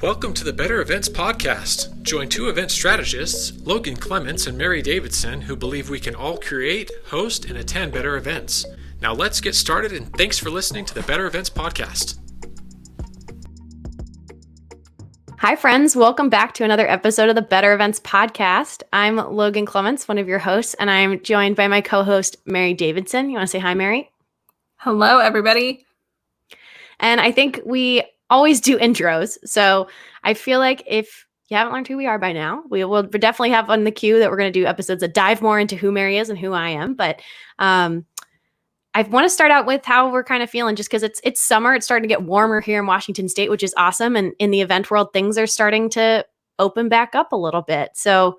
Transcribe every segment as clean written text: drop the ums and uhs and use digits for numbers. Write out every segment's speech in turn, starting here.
Welcome to the Better Events Podcast. Join two event strategists, Logan Clements and Mary Davidson, who believe we can all create, host, and attend better events. Now let's get started, and thanks for listening to the Better Events Podcast. Hi, friends. Welcome back to another episode of the Better Events Podcast. I'm Logan Clements, one of your hosts, and I'm joined by my co-host, Mary Davidson. You want to say hi, Mary? Hello, everybody. And I think we always do intros. So I feel like if you haven't learned who we are by now, we will definitely have on the queue that we're going to do episodes that dive more into who Mary is and who I am. But I want to start out with how we're kind of feeling, just because it's summer. It's starting to get warmer here in Washington State, which is awesome. And in the event world, things are starting to open back up a little bit. So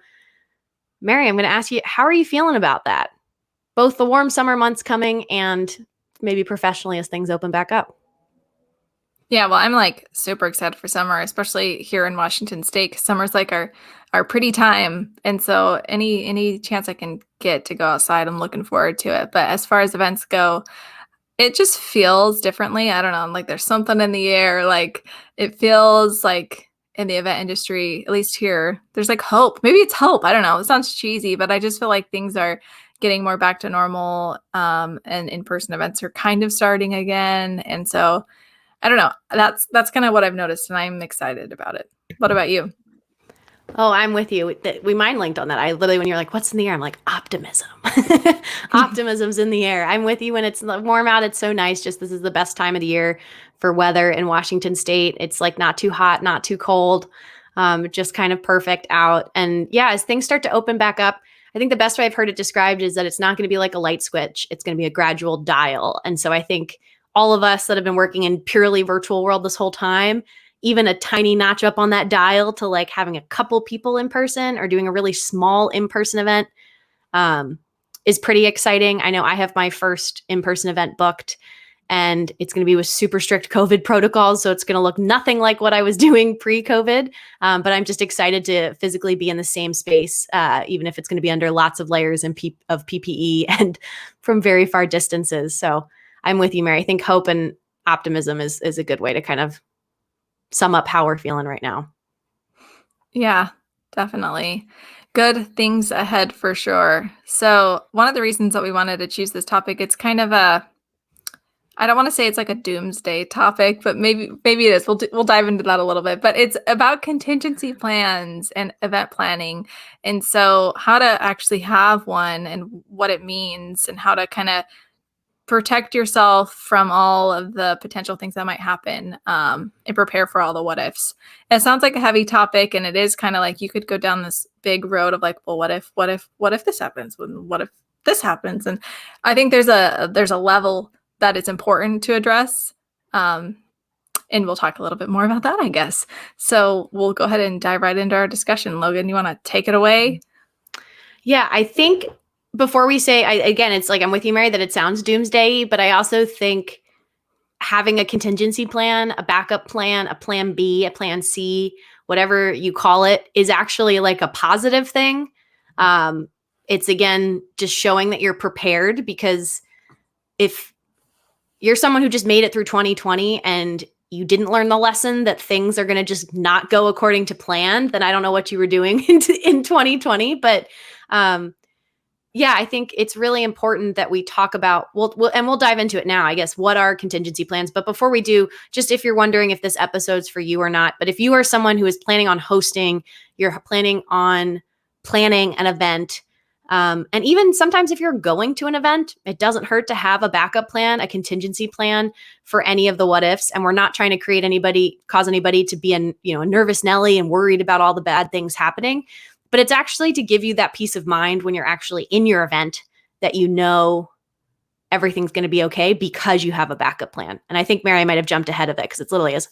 Mary, I'm going to ask you, how are you feeling about that? Both the warm summer months coming and maybe professionally as things open back up. Yeah, well, I'm like super excited for summer, especially here in Washington State, 'cause summer's like our pretty time. And so any chance I can get to go outside, I'm looking forward to it. But as far as events go, it just feels differently. I don't know, like there's something in the air. Like it feels like in the event industry, at least here, there's like hope. Maybe it's hope. I don't know. It sounds cheesy, but I just feel like things are getting more back to normal. And in-person events are kind of starting again. And so I don't know. That's kind of what I've noticed, and I'm excited about it. What about you? Oh, I'm with you. We mind linked on that. I literally, when you're like, what's in the air? I'm like, optimism. Optimism's in the air. I'm with you when it's warm out. It's so nice. Just this is the best time of the year for weather in Washington State. It's like not too hot, not too cold, just kind of perfect out. And yeah, as things start to open back up, I think the best way I've heard it described is that it's not going to be like a light switch. It's going to be a gradual dial. And so I think all of us that have been working in purely virtual world this whole time, even a tiny notch up on that dial to like having a couple people in person or doing a really small in-person event is pretty exciting. I know I have my first in-person event booked, and it's going to be with super strict COVID protocols. So it's going to look nothing like what I was doing pre-COVID. But I'm just excited to physically be in the same space, even if it's going to be under lots of layers of PPE and from very far distances. So I'm with you, Mary. I think hope and optimism is a good way to kind of sum up how we're feeling right now. Yeah, definitely. Good things ahead for sure. So one of the reasons that we wanted to choose this topic, it's kind of I don't want to say it's like a doomsday topic, but maybe it is. We'll dive into that a little bit. But it's about contingency plans and event planning. And so how to actually have one and what it means and how to kind of protect yourself from all of the potential things that might happen and prepare for all the what ifs. And it sounds like a heavy topic, and it is kind of like you could go down this big road of like, well, what if this happens? What if this happens? And I think there's a level that it's important to address. And we'll talk a little bit more about that, I guess. So we'll go ahead and dive right into our discussion. Logan, you want to take it away? Yeah, I think before we say, again, it's like I'm with you, Mary, that it sounds doomsday, but I also think having a contingency plan, a backup plan, a plan B, a plan C, whatever you call it, is actually like a positive thing. It's, again, just showing that you're prepared, because if you're someone who just made it through 2020 and you didn't learn the lesson that things are going to just not go according to plan, then I don't know what you were doing in 2020. But yeah, I think it's really important that we talk about, we'll dive into it now, I guess, what are contingency plans. But before we do, just if you're wondering if this episode's for you or not, but if you are someone who is planning on hosting, you're planning on planning an event, and even sometimes if you're going to an event, it doesn't hurt to have a backup plan, a contingency plan for any of the what ifs. And we're not trying to cause anybody to be a nervous Nelly and worried about all the bad things happening. But it's actually to give you that peace of mind when you're actually in your event, that you know everything's going to be okay because you have a backup plan. And I think Mary might have jumped ahead of it, because it's literally as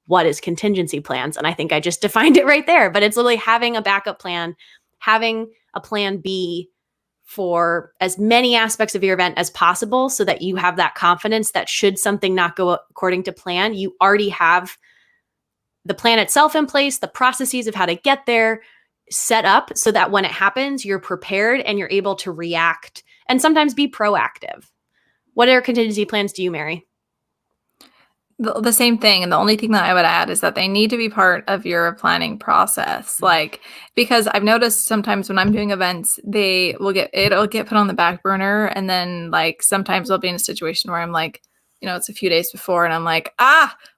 what is contingency plans? And I think I just defined it right there. But it's literally having a backup plan, having a plan B for as many aspects of your event as possible, so that you have that confidence that should something not go according to plan, you already have the plan itself in place, the processes of how to get there set up, so that when it happens, you're prepared and you're able to react and sometimes be proactive. What other contingency plans do you, Mary? The same thing. And the only thing that I would add is that they need to be part of your planning process. Like, because I've noticed sometimes when I'm doing events, it'll get put on the back burner. And then like sometimes I'll be in a situation where I'm like, it's a few days before and I'm like,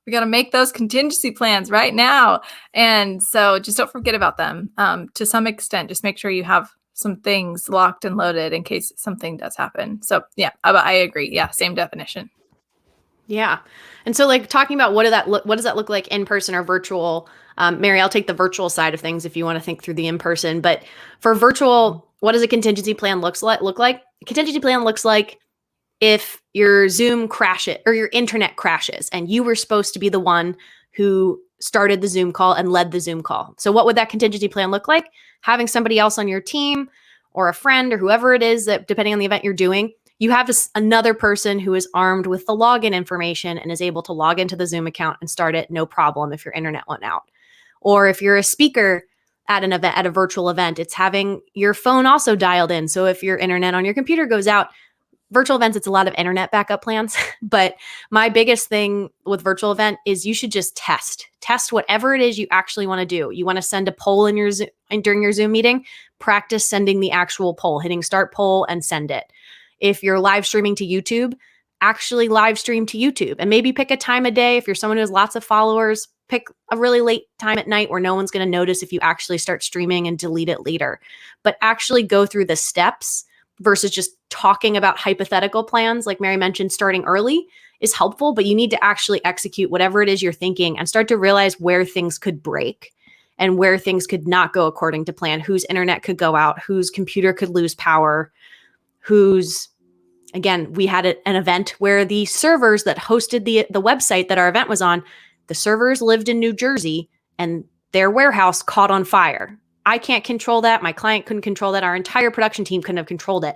we got to make those contingency plans right now. And so just don't forget about them. To some extent, just make sure you have some things locked and loaded in case something does happen. So yeah, I agree. Yeah. Same definition. Yeah. And so like talking about what does that look like in person or virtual? Mary, I'll take the virtual side of things if you want to think through the in person. But for virtual, what does a contingency plan look like? A contingency plan looks like if your Zoom crashes or your internet crashes and you were supposed to be the one who started the Zoom call and led the Zoom call. So what would that contingency plan look like? Having somebody else on your team or a friend or whoever it is that, depending on the event you're doing, you have another person who is armed with the login information and is able to log into the Zoom account and start it, no problem if your internet went out. Or if you're a speaker at an event, at a virtual event, it's having your phone also dialed in. So if your internet on your computer goes out, virtual events, it's a lot of internet backup plans. But my biggest thing with virtual event is you should just test whatever it is you actually want to do. You want to send a poll in your Zoom, during your Zoom meeting, practice sending the actual poll, hitting start poll and send it. If you're live streaming to YouTube, actually live stream to YouTube and maybe pick a time of day. If you're someone who has lots of followers, pick a really late time at night where no one's going to notice if you actually start streaming and delete it later. But actually go through the steps versus just talking about hypothetical plans. Like Mary mentioned, starting early is helpful, but you need to actually execute whatever it is you're thinking and start to realize where things could break and where things could not go according to plan, whose internet could go out, whose computer could lose power, again, we had an event where the servers that hosted the website that our event was on, the servers lived in New Jersey and their warehouse caught on fire. I can't control that. My client couldn't control that. Our entire production team couldn't have controlled it,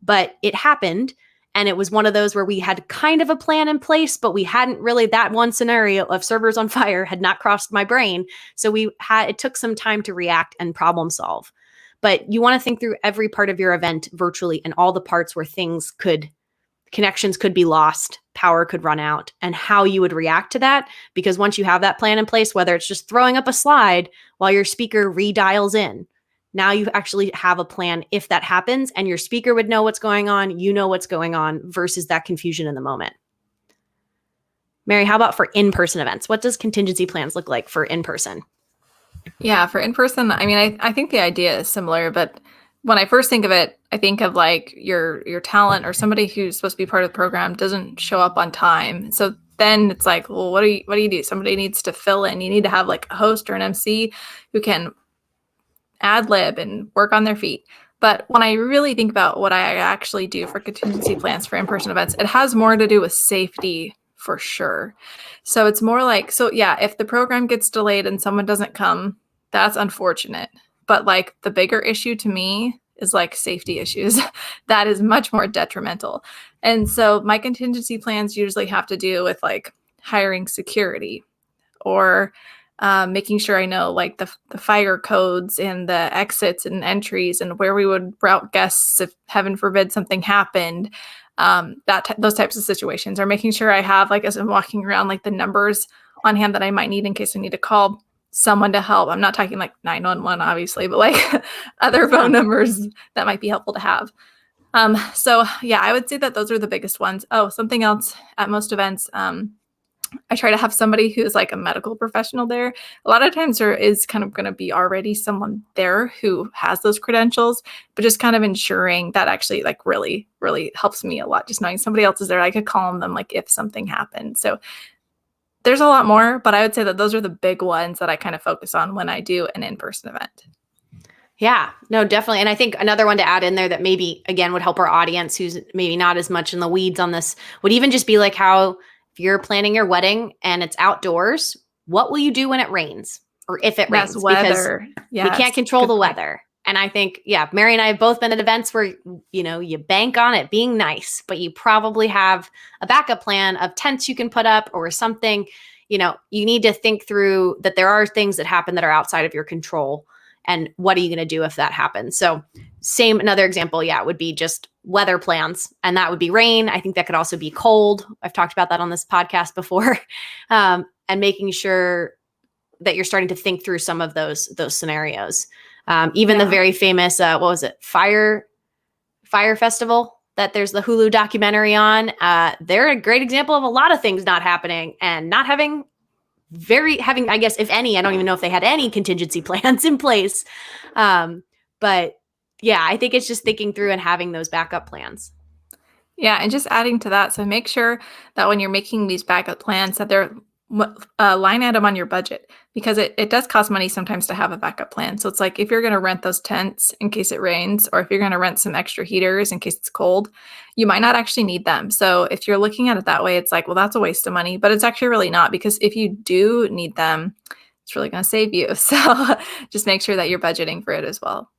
but it happened. And it was one of those where we had kind of a plan in place, but we hadn't really, that one scenario of servers on fire had not crossed my brain. So it took some time to react and problem solve. But you want to think through every part of your event virtually and all the parts where connections could be lost, power could run out, and how you would react to that. Because once you have that plan in place, whether it's just throwing up a slide while your speaker redials in, now you actually have a plan if that happens, and your speaker would know what's going on, you know what's going on, versus that confusion in the moment. Mary, how about for in-person events? What does contingency plans look like for in-person? Yeah, for in-person, I mean, I think the idea is similar, but when I first think of it, I think of like your talent or somebody who's supposed to be part of the program doesn't show up on time. So then it's like, well, what do you do? Somebody needs to fill in. You need to have like a host or an MC who can ad lib and work on their feet. But when I really think about what I actually do for contingency plans for in-person events, it has more to do with safety for sure. So it's more like, if the program gets delayed and someone doesn't come, that's unfortunate. But like the bigger issue to me is like safety issues. That is much more detrimental. And so my contingency plans usually have to do with like hiring security or making sure I know like the fire codes and the exits and entries and where we would route guests if heaven forbid something happened. Those types of situations, or making sure I have, like, as I'm walking around, like the numbers on hand that I might need in case I need to call someone to help. I'm not talking like 911, obviously, but like other phone numbers that might be helpful to have. So yeah, I would say that those are the biggest ones. Oh, something else at most events. I try to have somebody who's like a medical professional there. A lot of times there is kind of going to be already someone there who has those credentials, but just kind of ensuring that actually like really, really helps me a lot. Just knowing somebody else is there, I could call on them like if something happened. So there's a lot more, but I would say that those are the big ones that I kind of focus on when I do an in-person event. Yeah, no, definitely. And I think another one to add in there that maybe, again, would help our audience who's maybe not as much in the weeds on this would even just be like how, if you're planning your wedding and it's outdoors, what will you do when it rains or if it rains? Weather. Because we can't control the weather. And I think, Mary and I have both been at events where, you bank on it being nice, but you probably have a backup plan of tents you can put up or something. You need to think through that there are things that happen that are outside of your control. And what are you going to do if that happens? So another example, would be just weather plans. And that would be rain. I think that could also be cold. I've talked about that on this podcast before. And making sure that you're starting to think through some of those scenarios. Even the very famous, what was it? Fire Festival that there's the Hulu documentary on. They're a great example of a lot of things not happening and not having, I guess, if any, I don't even know if they had any contingency plans in place. But yeah, I think it's just thinking through and having those backup plans. Yeah. And just adding to that. So make sure that when you're making these backup plans that they're line item on your budget, because it does cost money sometimes to have a backup plan. So it's like if you're going to rent those tents in case it rains, or if you're going to rent some extra heaters in case it's cold, you might not actually need them. So if you're looking at it that way, it's like, well, that's a waste of money, but it's actually really not, because if you do need them, it's really going to save you. So just make sure that you're budgeting for it as well.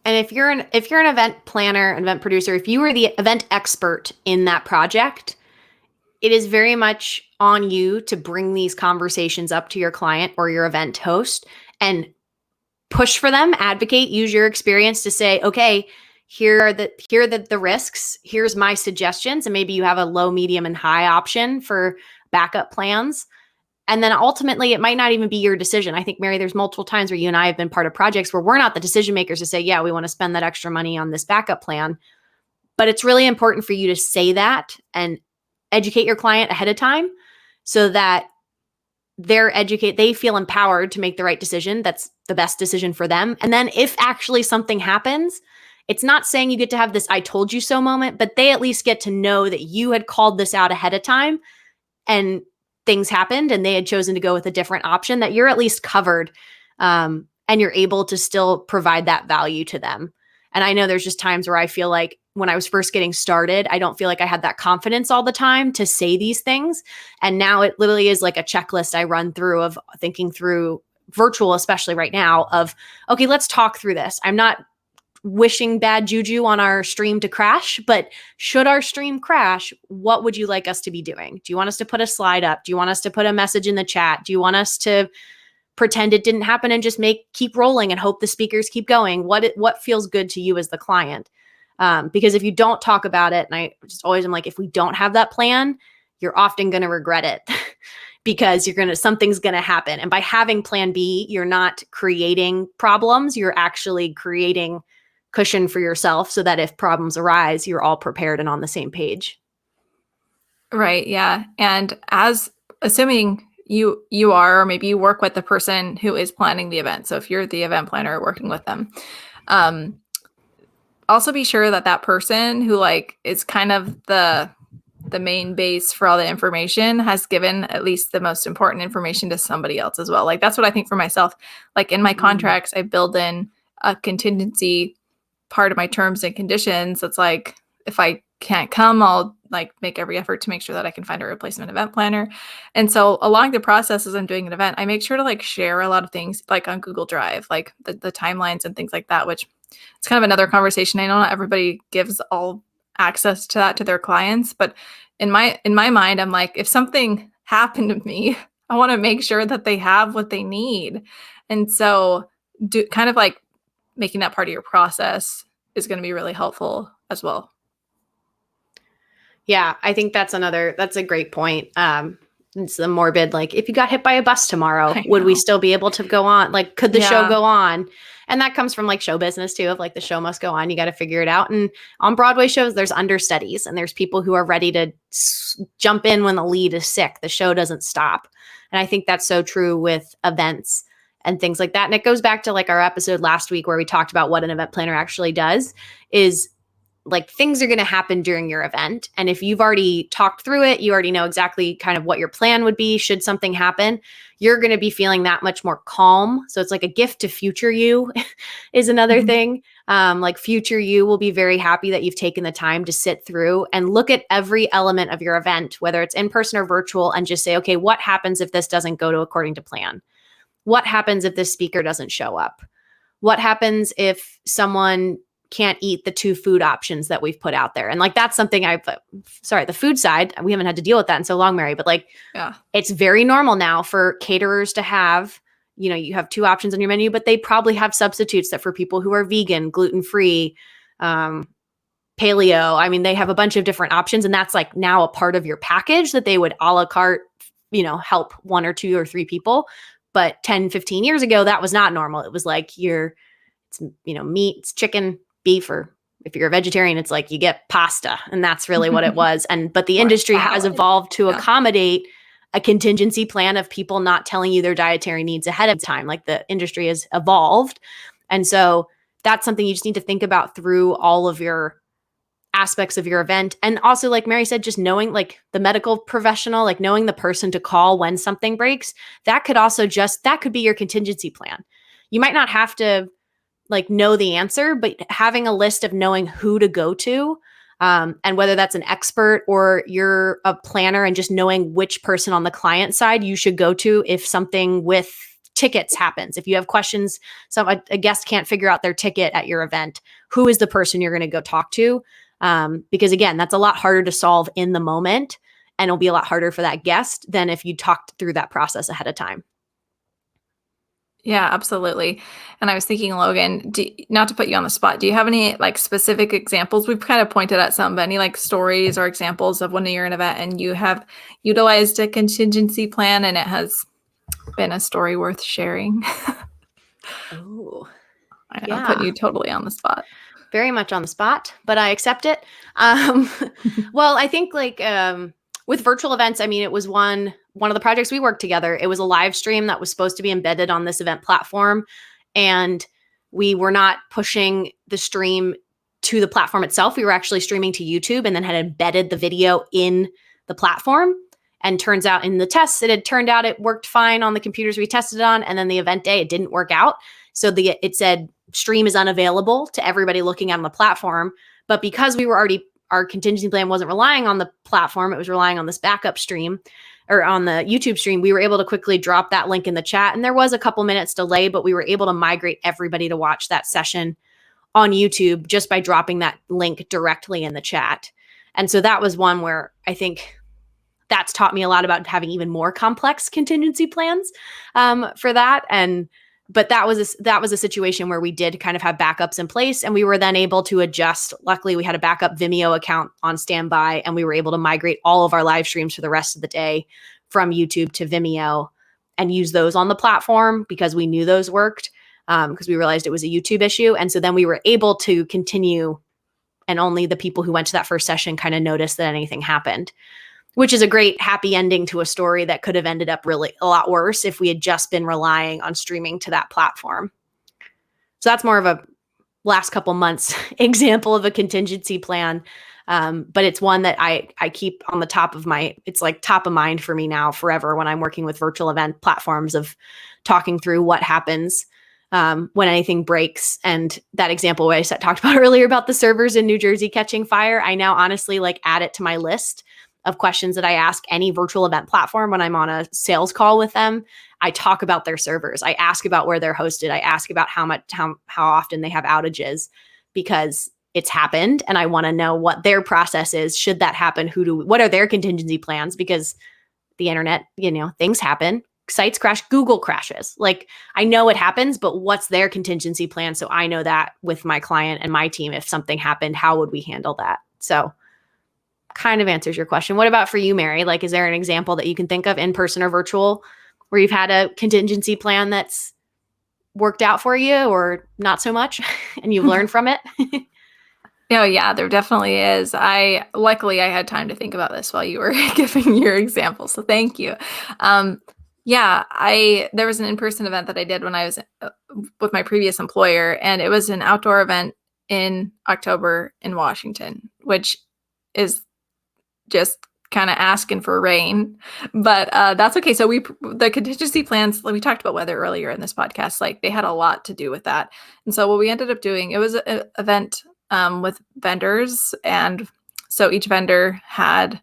And if you're an event planner, an event producer, if you are the event expert in that project, it is very much on you to bring these conversations up to your client or your event host and push for them, advocate, use your experience to say, okay, here are the risks. Here's my suggestions. And maybe you have a low, medium, and high option for backup plans. And then ultimately, it might not even be your decision. I think, Mary, there's multiple times where you and I have been part of projects where we're not the decision makers to say, yeah, we want to spend that extra money on this backup plan. But it's really important for you to say that and educate your client ahead of time so that they feel empowered to make the right decision. That's the best decision for them. And then if actually something happens, it's not saying you get to have this I told you so moment, but they at least get to know that you had called this out ahead of time and things happened and they had chosen to go with a different option, that you're at least covered and you're able to still provide that value to them. And I know there's just times where I feel like when I was first getting started, I don't feel like I had that confidence all the time to say these things. And now it literally is like a checklist I run through of thinking through virtual, especially right now, of, okay, let's talk through this. I'm not wishing bad juju on our stream to crash, but should our stream crash, what would you like us to be doing? Do you want us to put a slide up? Do you want us to put a message in the chat? Do you want us to pretend it didn't happen and just keep rolling and hope the speakers keep going? What feels good to you as the client? Because if you don't talk about it, and I just always am like, if we don't have that plan, you're often going to regret it because something's going to happen. And by having plan B, you're not creating problems. You're actually creating cushion for yourself so that if problems arise, you're all prepared and on the same page. Right. Yeah. And assuming you are, or maybe you work with the person who is planning the event. So if you're the event planner working with them, also be sure that person who is kind of the main base for all the information has given at least the most important information to somebody else as well. Like that's what I think for myself. Like in my contracts, I build in a contingency part of my terms and conditions. It's like, if I can't come, I'll make every effort to make sure that I can find a replacement event planner. And so along the process, as I'm doing an event, I make sure to share a lot of things on Google Drive, like the timelines and things like that, which it's kind of another conversation. I know not everybody gives all access to that to their clients, but in my mind, I'm like, if something happened to me, I want to make sure that they have what they need. And so making that part of your process is going to be really helpful as well. Yeah, I think that's a great point. It's the morbid, if you got hit by a bus tomorrow, would we still be able to go on? Could the show go on? And that comes from show business too, of the show must go on. You got to figure it out. And on Broadway shows, there's understudies and there's people who are ready to jump in when the lead is sick. The show doesn't stop. And I think that's so true with events and things like that. And it goes back to our episode last week where we talked about what an event planner actually does is things are going to happen during your event. And if you've already talked through it, you already know exactly kind of what your plan would be should something happen, you're going to be feeling that much more calm. So it's like a gift to future you is another thing. Future you will be very happy that you've taken the time to sit through and look at every element of your event, whether it's in person or virtual, and just say, okay, what happens if this doesn't go according to plan? What happens if this speaker doesn't show up? What happens if someone can't eat the 2 food options that we've put out there? And that's something the food side, we haven't had to deal with that in so long, Mary, but it's very normal now for caterers to have, you have 2 options on your menu, but they probably have substitutes that for people who are vegan, gluten-free, paleo. I mean, they have a bunch of different options, and that's like now a part of your package that they would a la carte, help 1 or 2 or 3 people. But 10, 15 years ago, that was not normal. It was like it's meat, it's chicken, beef, or if you're a vegetarian, it's like you get pasta, and that's really what it was. But the industry has evolved to accommodate a contingency plan of people not telling you their dietary needs ahead of time. Like the industry has evolved. And so that's something you just need to think about through all of your aspects of your event. And also, like Mary said, just knowing like the medical professional, like knowing the person to call when something breaks, that could be your contingency plan. You might not have to like know the answer, but having a list of knowing who to go to, and whether that's an expert or you're a planner, and just knowing which person on the client side you should go to if something with tickets happens. If you have questions, a guest can't figure out their ticket at your event, who is the person you're going to go talk to? Because again, that's a lot harder to solve in the moment, and it'll be a lot harder for that guest than if you talked through that process ahead of time. Yeah, absolutely. And I was thinking, Logan, not to put you on the spot, do you have any like specific examples? We've kind of pointed at some, but any like stories or examples of when you're in an event and you have utilized a contingency plan and it has been a story worth sharing? Oh, I know, I'm putting you totally on the spot. Very much on the spot, but I accept it. Well, I think like with virtual events, I mean, it was one of the projects we worked together. It was a live stream that was supposed to be embedded on this event platform, and we were not pushing the stream to the platform itself. We were actually streaming to YouTube and then had embedded the video in the platform. And turns out in the tests, it worked fine on the computers we tested it on. And then the event day, it didn't work out. So it said stream is unavailable to everybody looking on the platform. But because our contingency plan wasn't relying on the platform, it was relying on this backup stream or on the YouTube stream, we were able to quickly drop that link in the chat. And there was a couple minutes delay, but we were able to migrate everybody to watch that session on YouTube just by dropping that link directly in the chat. And so that was one where I think that's taught me a lot about having even more complex contingency plans for that. But that was a situation where we did kind of have backups in place, and we were then able to adjust. Luckily, we had a backup Vimeo account on standby, and we were able to migrate all of our live streams for the rest of the day from YouTube to Vimeo and use those on the platform because we knew those worked, because we realized it was a YouTube issue. And so then we were able to continue, and only the people who went to that first session kind of noticed that anything happened, which is a great happy ending to a story that could have ended up really a lot worse if we had just been relying on streaming to that platform. So that's more of a last couple months example of a contingency plan. But it's one that I keep on the top of it's like top of mind for me now forever when I'm working with virtual event platforms, of talking through what happens when anything breaks. And that example I talked about earlier about the servers in New Jersey catching fire, I now honestly like add it to my list of questions that I ask any virtual event platform when I'm on a sales call with them. I talk about their servers. I ask about where they're hosted. I ask about how often they have outages, because it's happened and I want to know what their process is. Should that happen? What are their contingency plans? Because the internet, things happen. Sites crash, Google crashes. Like, I know it happens, but what's their contingency plan? So I know that with my client and my team, if something happened, how would we handle that? So kind of answers your question. What about for you, Mary? Like, is there an example that you can think of, in person or virtual, where you've had a contingency plan that's worked out for you or not so much and you've learned from it? Oh, yeah, there definitely is. Luckily I had time to think about this while you were giving your example. So thank you. There was an in-person event that I did when I was with my previous employer, and it was an outdoor event in October in Washington, which is just kind of asking for rain, but that's okay. So the contingency plans, we talked about weather earlier in this podcast, like they had a lot to do with that. And so what we ended up doing, it was an event with vendors. And so each vendor had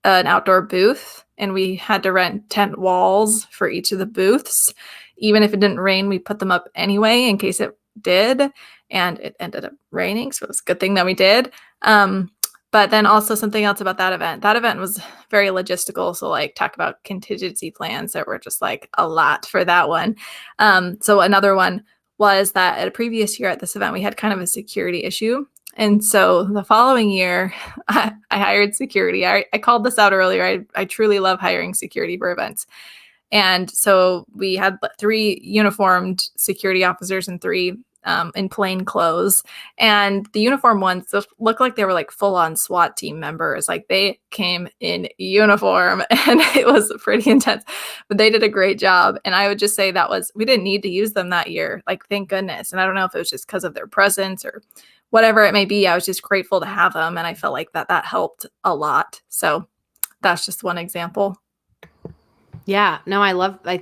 an outdoor booth, and we had to rent tent walls for each of the booths. Even if it didn't rain, we put them up anyway in case it did. And it ended up raining, so it was a good thing that we did. But then also something else about that event. That event was very logistical. So like talk about contingency plans that were just like a lot for that one. So another one was that at a previous year at this event, we had kind of a security issue. And so the following year, I hired security. I called this out earlier. I truly love hiring security for events. And so we had 3 uniformed security officers and 3 in plain clothes. And the uniform ones looked like they were like full on SWAT team members. Like they came in uniform and it was pretty intense, but they did a great job. And I would just say we didn't need to use them that year. Like, thank goodness. And I don't know if it was just because of their presence or whatever it may be. I was just grateful to have them. And I felt like that helped a lot. So that's just one example. Yeah, no, I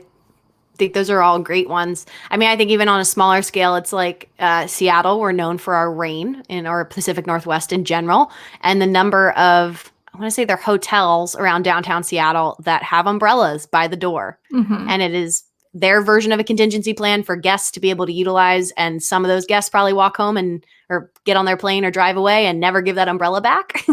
think those are all great ones. I mean, I think even on a smaller scale, it's like Seattle, we're known for our rain in our Pacific Northwest in general. And the number of, I want to say they're hotels around downtown Seattle that have umbrellas by the door. Mm-hmm. And it is their version of a contingency plan for guests to be able to utilize. And some of those guests probably walk home or get on their plane or drive away and never give that umbrella back.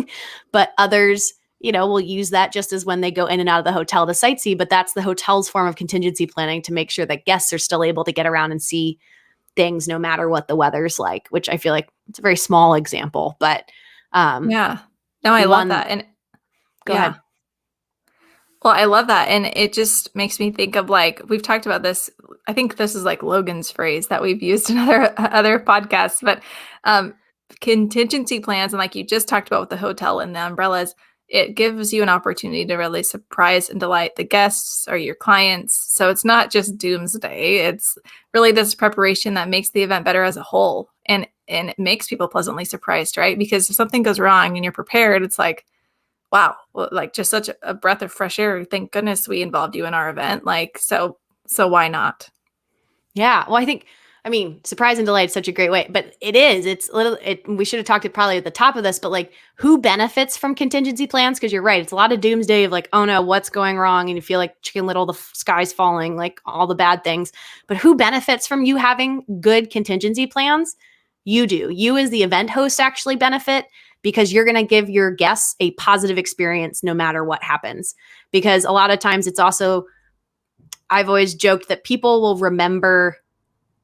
But others, will use that just as when they go in and out of the hotel to sightsee, but that's the hotel's form of contingency planning to make sure that guests are still able to get around and see things no matter what the weather's like, which I feel like it's a very small example, but yeah. No, I love that. And go ahead. Well, I love that. And it just makes me think of like, we've talked about this. I think this is like Logan's phrase that we've used in other podcasts, but contingency plans. And like you just talked about with the hotel and the umbrellas, it gives you an opportunity to really surprise and delight the guests or your clients. So it's not just doomsday. It's really this preparation that makes the event better as a whole. And it makes people pleasantly surprised, right? Because if something goes wrong and you're prepared, it's like, wow, well, like just such a breath of fresh air. Thank goodness we involved you in our event. Like, so why not? Yeah. Well, I mean, surprise and delight is such a great way, but we should have talked probably at the top of this, but like who benefits from contingency plans? Cause you're right. It's a lot of doomsday of like, oh no, what's going wrong? And you feel like Chicken Little, the sky's falling, like all the bad things, but who benefits from you having good contingency plans? You do. You as the event host actually benefit because you're going to give your guests a positive experience no matter what happens. Because a lot of times it's also, I've always joked that people will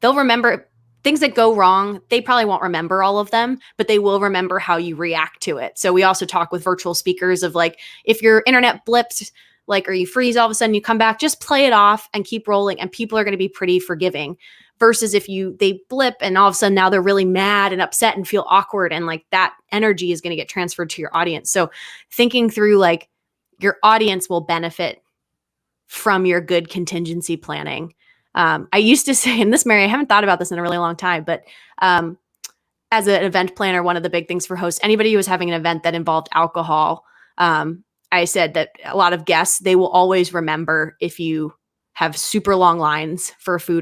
they'll remember things that go wrong. They probably won't remember all of them, but they will remember how you react to it. So we also talk with virtual speakers of like, if your internet blips, like, or you freeze all of a sudden, you come back, just play it off and keep rolling. And people are going to be pretty forgiving versus if they blip and all of a sudden now they're really mad and upset and feel awkward. And like that energy is going to get transferred to your audience. So thinking through like your audience will benefit from your good contingency planning. I used to say, and this, Mary, I haven't thought about this in a really long time, but as an event planner, one of the big things for hosts, anybody who was having an event that involved alcohol, I said that a lot of guests, they will always remember if you have super long lines for food